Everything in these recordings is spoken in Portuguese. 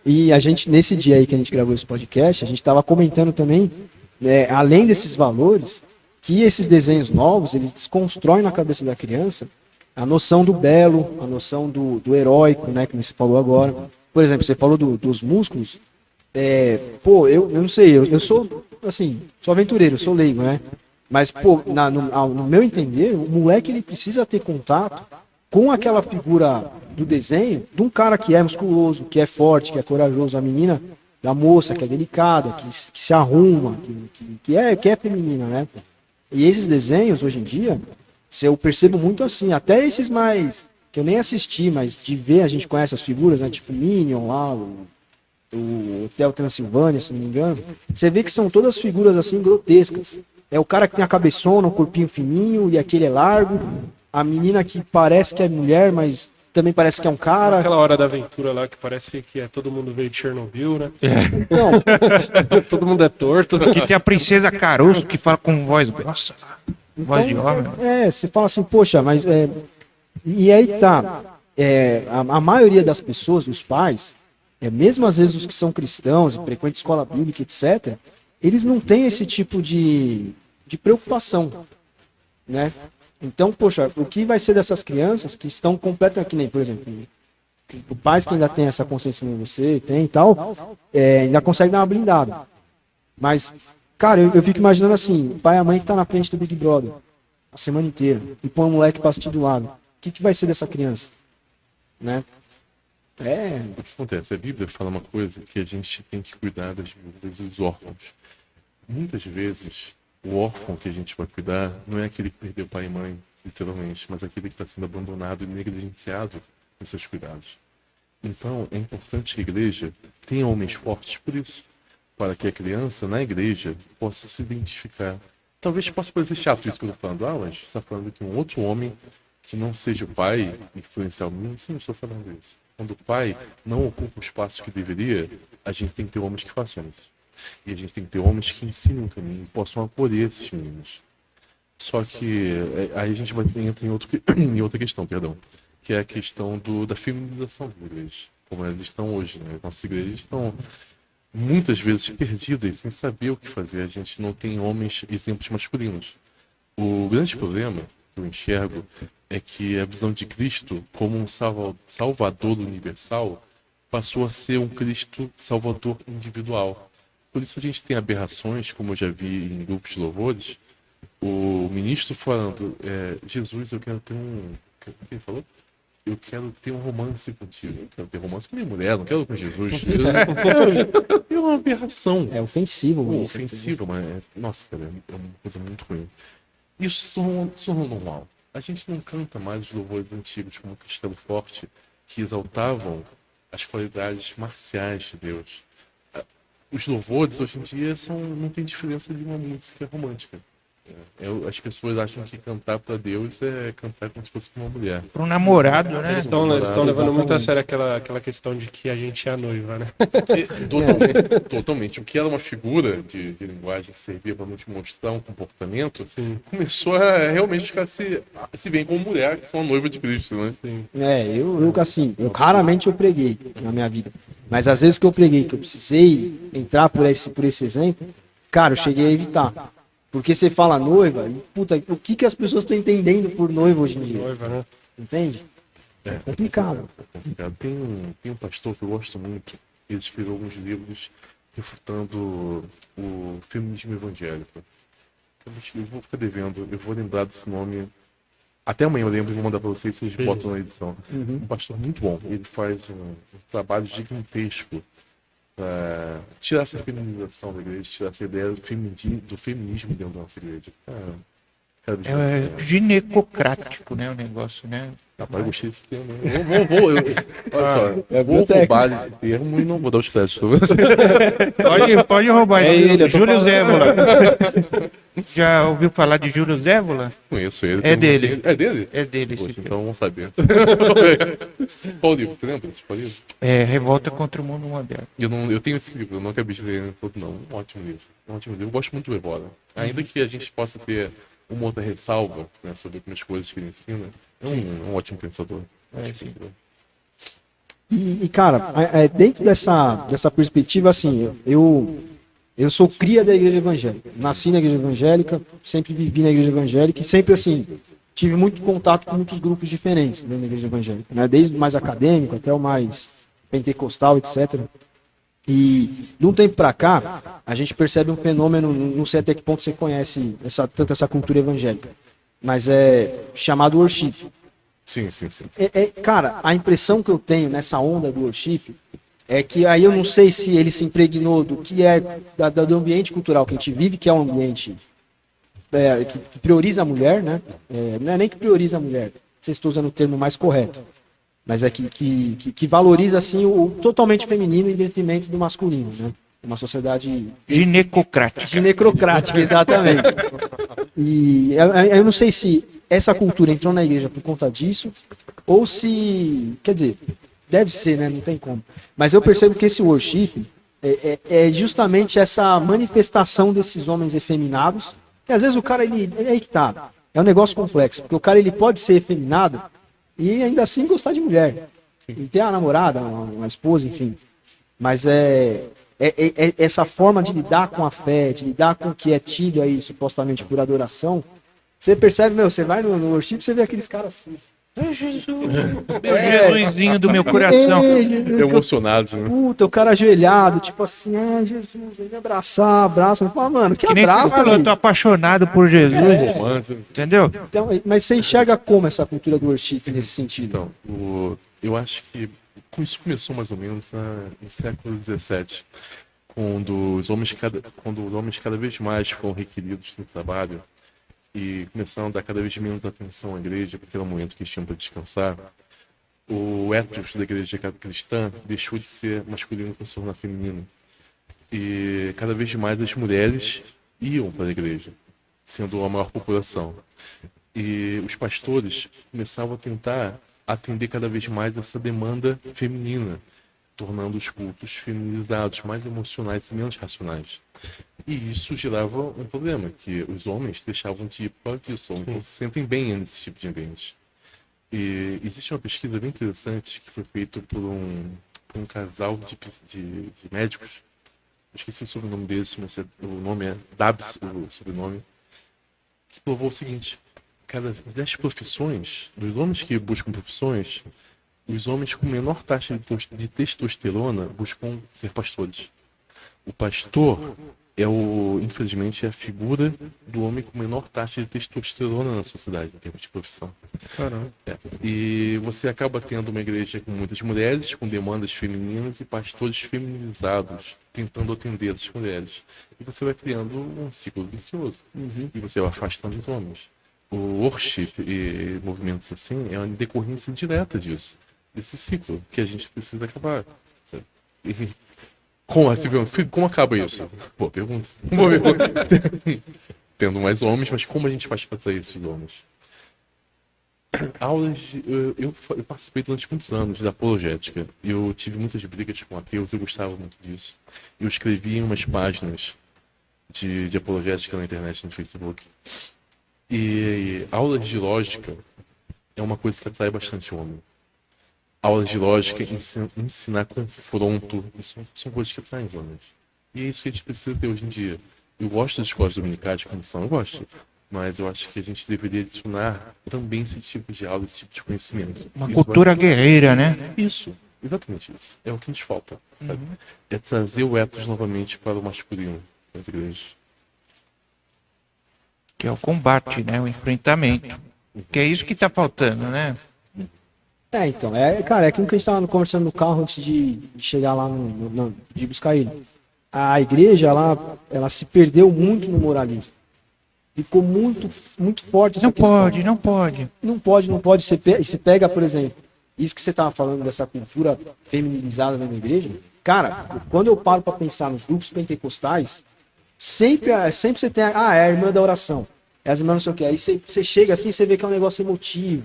E a gente, nesse dia aí que a gente gravou esse podcast, a gente estava comentando também, além desses valores, que esses desenhos novos, eles desconstroem na cabeça da criança a noção do belo, a noção do heróico, né, como você falou agora. Por exemplo, você falou dos músculos. Eu não sei, eu sou, assim, sou aventureiro, eu sou leigo, né? Mas, no meu entender, o moleque ele precisa ter contato com aquela figura do desenho de um cara que é musculoso, que é forte, que é corajoso, a menina, da moça, que é delicada, que se arruma, que é feminina, né? E esses desenhos, hoje em dia, eu percebo muito assim, até esses mais, que eu nem assisti, mas de ver, a gente conhece as figuras, né? Tipo Minion lá, o Hotel Transilvânia, se não me engano. Você vê que são todas figuras assim grotescas. É o cara que tem a cabeçona, um corpinho fininho e aquele é largo. A menina que parece que é mulher, mas também parece que é um cara. Aquela Hora da Aventura lá que parece que todo mundo veio de Chernobyl, né? Então, todo mundo é torto. Aqui tem a Princesa Caroço que fala com voz grossa. Voz de homem. Você fala assim, poxa, mas e aí tá. A maioria das pessoas, dos pais, mesmo às vezes os que são cristãos e frequentam escola bíblica, etc., eles não têm esse tipo de preocupação, né? Então, poxa, o que vai ser dessas crianças que estão completamente, que nem, por exemplo, o pais que ainda tem essa consciência em você, tem e tal, ainda consegue dar uma blindada. Mas, cara, eu fico imaginando assim, o pai e a mãe que tá na frente do Big Brother a semana inteira e põe um moleque pra assistir do lado. O que vai ser dessa criança? Né? O que acontece? A Bíblia fala uma coisa que a gente tem que cuidar das viúvas e dos órfãos. Muitas vezes, o órfão que a gente vai cuidar não é aquele que perdeu pai e mãe, literalmente, mas aquele que está sendo abandonado e negligenciado nos seus cuidados. Então, é importante que a igreja tenha homens fortes por isso, para que a criança, na igreja, possa se identificar. Talvez possa parecer chato isso que eu estou falando. Mas você está falando que um outro homem que não seja o pai influenciar o menino? Sim, eu estou falando isso. Quando o pai não ocupa o espaço que deveria, a gente tem que ter homens que façam isso. E a gente tem que ter homens que ensinem o caminho e possam acolher esses meninos. Só que aí a gente entra em outra questão, que é a questão da feminização da igreja, como elas estão hoje, né? Nossas igrejas estão muitas vezes perdidas, sem saber o que fazer. A gente não tem exemplos masculinos. O grande problema que eu enxergo é que a visão de Cristo como um salvador universal passou a ser um Cristo salvador individual. Por isso a gente tem aberrações, como eu já vi em grupos de louvores, o ministro falando, Jesus, eu quero ter um... O que ele falou? Eu quero ter um romance contigo. Eu quero ter romance com minha mulher, não quero com Jesus. É uma aberração. É ofensivo. Ofensivo, mas... Nossa, cara, é uma coisa muito ruim. Isso se tornou normal. A gente não canta mais os louvores antigos como Cristão Forte, que exaltavam as qualidades marciais de Deus. Os louvores, hoje em dia, não tem diferença de uma música romântica. As pessoas acham que cantar para Deus é cantar como se fosse para uma mulher. Para um namorado, né? Eles estão levando muito a sério aquela questão de que a gente é a noiva, né? Totalmente. O que era uma figura de linguagem que servia para demonstrar um comportamento, começou a realmente ficar se ver como mulher, que são a noiva de Cristo, né? Eu raramente eu preguei na minha vida. Mas às vezes que eu preguei, que eu precisei entrar por esse exemplo, cara, eu cheguei a evitar. Porque você fala noiva, e puta, o que as pessoas estão entendendo por noiva hoje em dia? Noiva, né? Entende? É complicado. Tem um pastor que eu gosto muito, ele escreveu alguns livros refutando o feminismo evangélico. Eu vou ficar devendo, eu vou lembrar desse nome. Até amanhã eu lembro e vou mandar para vocês, vocês botam na edição. Um pastor muito bom, ele faz um trabalho gigantesco para tirar essa feminização da igreja, tirar essa ideia do feminismo dentro da nossa igreja. É ginecocrático, né, o negócio, né? Rapaz, eu gostei desse termo. Olha só, vou roubar esse termo e não vou dar os créditos pra você. Pode roubar. É ele, Júlio Zévola. Já ouviu falar de Júlio Zévola? Conheço ele. É dele. É dele? É dele. Poxa, então vamos saber. Qual livro? Você lembra? Qual livro? Revolta contra o Mundo Moderno. Eu tenho esse livro, eu não acabei de ler todo, não. Um ótimo livro. Eu gosto muito do Evora. Ainda que a gente possa ter uma outra ressalva, né, sobre algumas coisas que ele ensina, é um ótimo pensador. Cara, dentro dessa perspectiva, assim, eu sou cria da igreja evangélica. Nasci na igreja evangélica, sempre vivi na igreja evangélica e sempre, assim, tive muito contato com muitos grupos diferentes dentro da igreja evangélica, né? Desde o mais acadêmico até o mais pentecostal, etc. E de um tempo para cá, a gente percebe um fenômeno, não sei até que ponto você conhece tanto essa cultura evangélica, mas é chamado worship. Sim. Cara, a impressão que eu tenho nessa onda do worship é que aí eu não sei se ele se impregnou do que é do ambiente cultural que a gente vive, que é um ambiente que prioriza a mulher, né? Não é nem que prioriza a mulher, não sei se estou usando o termo mais correto, mas é que valoriza assim o totalmente feminino em detrimento do masculino, né? Uma sociedade ginecocrática, exatamente. E eu não sei se essa cultura entrou na igreja por conta disso, ou se, quer dizer, deve ser, né? Não tem como. Mas eu percebo que esse worship é justamente essa manifestação desses homens efeminados. E às vezes o cara, ele é aí que tá. É um negócio complexo, porque o cara ele pode ser efeminado e ainda assim gostar de mulher. E ter uma namorada, uma esposa, enfim. Mas essa forma de lidar com a fé, de lidar com o que é tido aí supostamente por adoração, você percebe, você vai no worship, você vê aqueles caras assim. Jesus, meu Jesusinho do meu coração. Emocionado, né? Puta, o cara ajoelhado, tipo assim, Jesus, vem abraça. Fala, mano, que abraço, eu tô apaixonado por Jesus. Entendeu? Então, mas você enxerga como essa cultura do worship nesse sentido? Então, eu acho que isso começou mais ou menos no século XVII, quando os homens cada vez mais foram requeridos no trabalho e começaram a dar cada vez menos atenção à igreja, porque era o momento que eles tinham para descansar. O ethos da igreja cristã deixou de ser masculino para se tornar feminino. E cada vez mais as mulheres iam para a igreja, sendo a maior população. E os pastores começavam a tentar atender cada vez mais essa demanda feminina, tornando os cultos feminizados, mais emocionais e menos racionais. E isso gerava um problema, que os homens deixavam de ir para isso, não se sentem bem nesse tipo de ambiente. E existe uma pesquisa bem interessante que foi feita por um casal de médicos. Eu esqueci o sobrenome deles, mas o nome é Dabs, o sobrenome, que provou o seguinte: cada 10 profissões, dos homens que buscam profissões, os homens com menor taxa de testosterona buscam ser pastores. O pastor infelizmente, é a figura do homem com menor taxa de testosterona na sociedade, em termos de profissão. Caramba. E você acaba tendo uma igreja com muitas mulheres, com demandas femininas e pastores feminizados, tentando atender essas mulheres. E você vai criando um ciclo vicioso. E você vai afastando os homens. O worship e movimentos assim é uma decorrência direta disso, desse ciclo que a gente precisa acabar. Sabe? Como acaba isso? Boa pergunta. Tendo mais homens, mas como a gente faz para atrair esses homens? Eu participei durante muitos anos da apologética. Eu tive muitas brigas com ateus, eu gostava muito disso. Eu escrevi em umas páginas de apologética na internet, no Facebook. E aulas de lógica é uma coisa que atrai bastante homem. Aulas de lógica, ensinar confronto, isso são coisas que atraem os homens. E é isso que a gente precisa ter hoje em dia. Eu gosto das escolas dominicais de condição, eu gosto. Mas eu acho que a gente deveria adicionar também esse tipo de aula, esse tipo de conhecimento. Uma cultura guerreira, né? Isso, exatamente isso. É o que nos falta. Sabe? É trazer o ethos novamente para o masculino das igrejas. Que é o combate, né? O enfrentamento. Que é isso que está faltando, né? Então, cara, é aquilo que a gente estava conversando no carro antes de chegar lá, de buscar ele. A igreja, ela se perdeu muito no moralismo. Ficou muito, muito forte essa questão. Não pode. Não pode. Você pega, por exemplo, isso que você estava falando dessa cultura feminilizada na igreja. Cara, quando eu paro para pensar nos grupos pentecostais, sempre você tem é a irmã da oração. É as irmãs não sei o que. Aí você chega assim, você vê que é um negócio emotivo.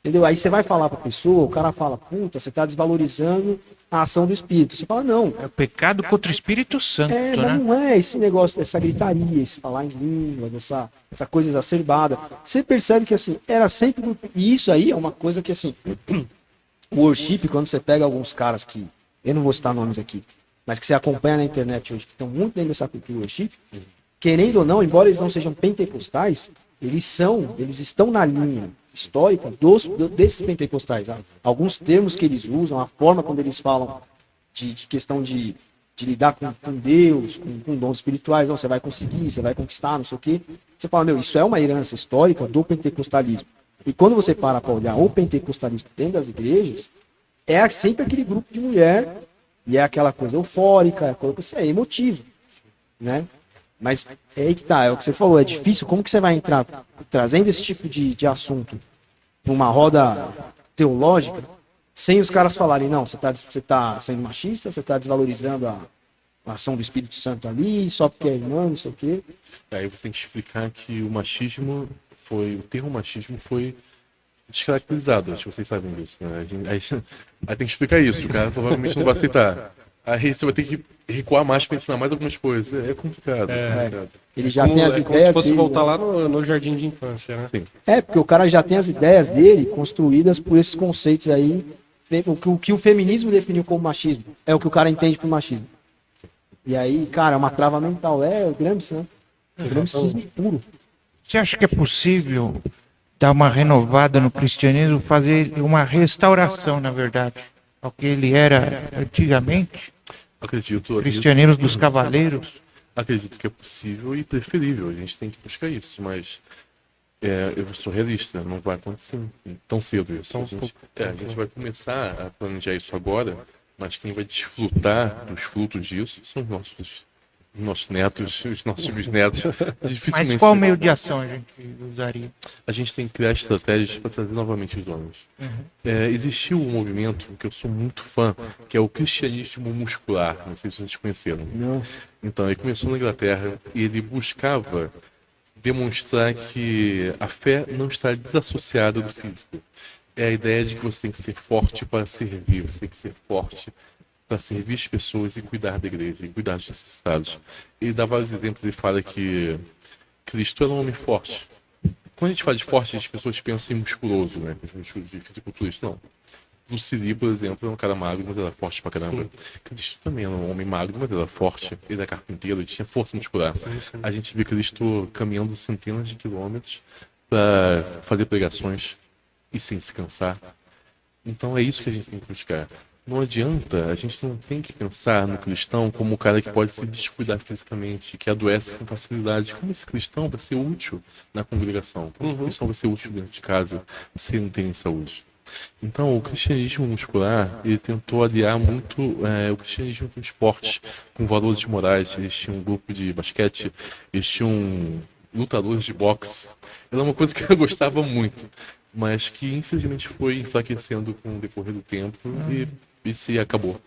Entendeu? Aí você vai falar pra pessoa, o cara fala, puta, você tá desvalorizando a ação do Espírito. Você fala, não. É o pecado contra o Espírito Santo, mas né? não é esse negócio, essa gritaria, esse falar em línguas, essa coisa exacerbada. Você percebe que, assim, era sempre... E isso aí é uma coisa que, assim, o worship, quando você pega alguns caras que, eu não vou citar nomes aqui, mas que você acompanha na internet hoje, que estão muito dentro dessa cultura worship, querendo ou não, embora eles não sejam pentecostais, eles estão na linha histórica desses pentecostais. Alguns termos que eles usam, a forma como eles falam de questão de lidar com Deus, com dons espirituais, não, você vai conseguir, você vai conquistar, não sei o quê. Você fala, meu, isso é uma herança histórica do pentecostalismo. E quando você para olhar o pentecostalismo dentro das igrejas, é sempre aquele grupo de mulher, e é aquela coisa eufórica, é emotivo, né? Mas é aí que tá, é o que você falou, é difícil, como que você vai entrar trazendo esse tipo de assunto numa roda teológica, sem os caras falarem, não, você tá sendo machista, você tá desvalorizando a ação do Espírito Santo ali, só porque é irmão, não sei o quê. Aí você tem que explicar que o termo machismo foi descaracterizado, acho que vocês sabem disso, né? Aí tem que explicar isso, o cara provavelmente não vai aceitar. Aí você vai ter que recuar mais para ensinar mais algumas coisas. É complicado. Ele já tem as como ideias se fosse dele, voltar né? lá no jardim de infância, né? Sim. Porque o cara já tem as ideias dele construídas por esses conceitos aí. O que o feminismo definiu como machismo é o que o cara entende por machismo. E aí, cara, é uma trava mental. É o Gramsci, né? O gramscismo puro. Você acha que é possível dar uma renovada no cristianismo, fazer uma restauração, na verdade, ao que ele era antigamente? Acredito Cristianismo dos cavaleiros? Acredito que é possível e preferível. A gente tem que buscar isso, mas eu sou realista, não vai acontecer tão cedo isso. A gente vai começar a planejar isso agora, mas quem vai desfrutar dos frutos disso são os nossos netos, os nossos bisnetos. Dificilmente. Mas qual meio de ação a gente usaria? A gente tem que criar estratégias para trazer novamente os homens. Existiu um movimento que eu sou muito fã, que é o cristianismo muscular. Não sei se vocês conheceram. Não. Então, ele começou na Inglaterra e ele buscava demonstrar que a fé não está desassociada do físico. É a ideia de que você tem que ser forte para servir, você tem que ser forte para servir as pessoas e cuidar da igreja, e cuidar dos necessitados. Ele dá vários exemplos, ele fala que Cristo era um homem forte. Quando a gente fala de forte, as pessoas pensam em musculoso, né? De fisiculturista, não. Bruce Lee, por exemplo, é um cara magro, mas era forte pra caramba. Sim. Cristo também era um homem magro, mas era forte. Ele era carpinteiro, ele tinha força muscular. Sim. A gente vê Cristo caminhando centenas de quilômetros para fazer pregações e sem se cansar. Então é isso que a gente tem que buscar. Não adianta, a gente não tem que pensar no cristão como o cara que pode se descuidar fisicamente, que adoece com facilidade. Como esse cristão vai ser útil na congregação? Como esse cristão vai ser útil dentro de casa se ele não tem saúde? Então, o cristianismo muscular, ele tentou aliar muito o cristianismo com esportes, com valores morais. Eles tinham um grupo de basquete, eles tinham lutadores de boxe. Era uma coisa que eu gostava muito, mas que infelizmente foi enfraquecendo com o decorrer do tempo e se acabou.